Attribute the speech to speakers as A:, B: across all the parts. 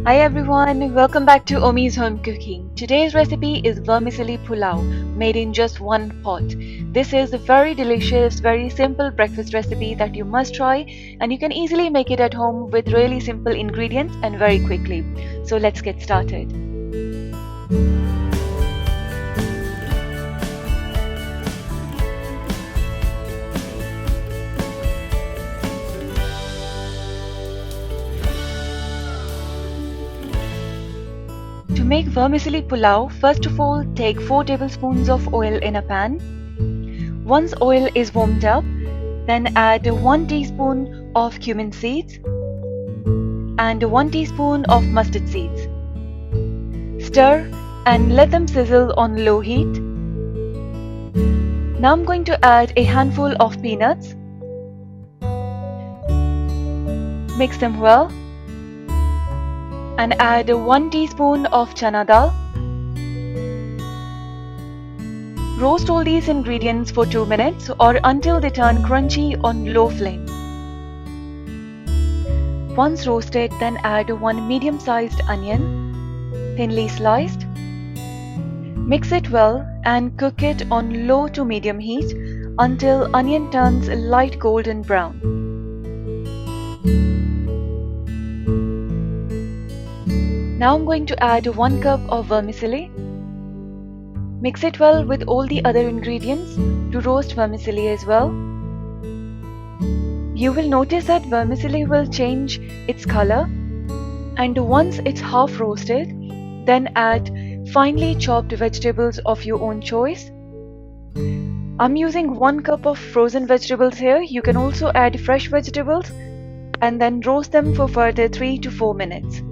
A: Hi everyone, welcome back to Omi's Home Cooking. Today's recipe is vermicelli pulao, made in just one pot. This is a very delicious, very simple breakfast recipe that you must try, and you can easily make it at home with really simple ingredients and very quickly. So let's get started. To make vermicelli pulao, first of all take 4 tablespoons of oil in a pan. Once oil is warmed up, then add 1 teaspoon of cumin seeds and 1 teaspoon of mustard seeds. Stir and let them sizzle on low heat. Now I'm going to add a handful of peanuts. Mix them well. And add 1 teaspoon of chana dal. Roast all these ingredients for 2 minutes or until they turn crunchy on low flame. Once roasted, then add 1 medium-sized onion, thinly sliced. Mix it well and cook it on low to medium heat until onion turns light golden brown. Now I'm going to add 1 cup of vermicelli. Mix it well with all the other ingredients to roast vermicelli as well. You will notice that vermicelli will change its color, and once it's half roasted, then add finely chopped vegetables of your own choice. I'm using 1 cup of frozen vegetables here. You can also add fresh vegetables and then roast them for further 3 to 4 minutes.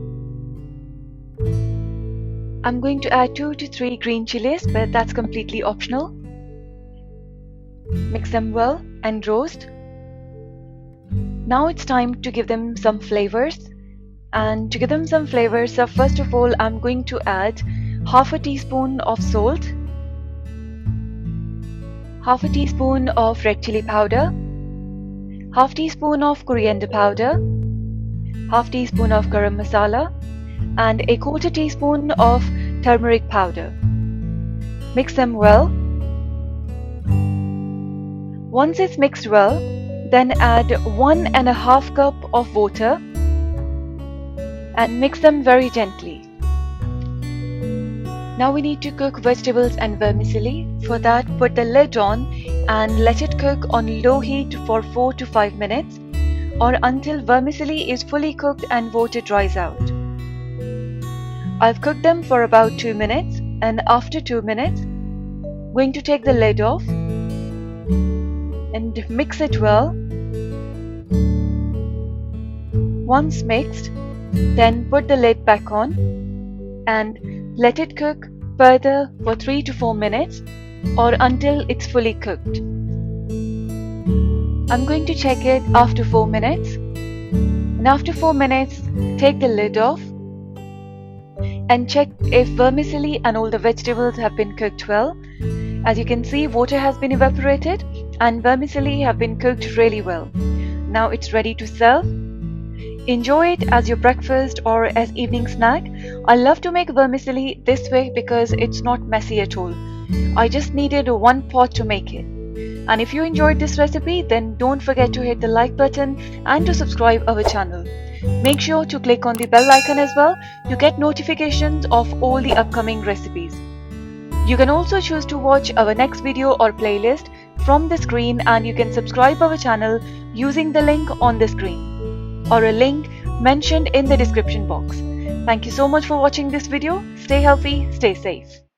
A: I'm going to add 2 to 3 green chilies, but that's completely optional. Mix them well and roast. Now it's time to give them some flavors. And to give them some flavors, first of all, I'm going to add half a teaspoon of salt, half a teaspoon of red chili powder, half teaspoon of coriander powder, half teaspoon of garam masala, and a quarter teaspoon of turmeric powder. Mix them well. Once it's mixed well, then add 1½ cup of water and mix them very gently. Now we need to cook vegetables and vermicelli. For that, put the lid on and let it cook on low heat for 4 to 5 minutes or until vermicelli is fully cooked and water dries out. I've cooked them for about 2 minutes, and after 2 minutes, I'm going to take the lid off and mix it well. Once mixed, then put the lid back on and let it cook further for 3 to 4 minutes or until it's fully cooked. I'm going to check it after 4 minutes, and after 4 minutes, take the lid off and check if vermicelli and all the vegetables have been cooked well. As you can see, water has been evaporated and vermicelli have been cooked really well. Now it's ready to serve. Enjoy it as your breakfast or as evening snack. I love to make vermicelli this way because it's not messy at all. I just needed 1 pot to make it. And if you enjoyed this recipe, then don't forget to hit the like button and to subscribe our channel. Make sure to click on the bell icon as well to get notifications of all the upcoming recipes. You can also choose to watch our next video or playlist from the screen, and you can subscribe our channel using the link on the screen or a link mentioned in the description box. Thank you so much for watching this video. Stay healthy, stay safe.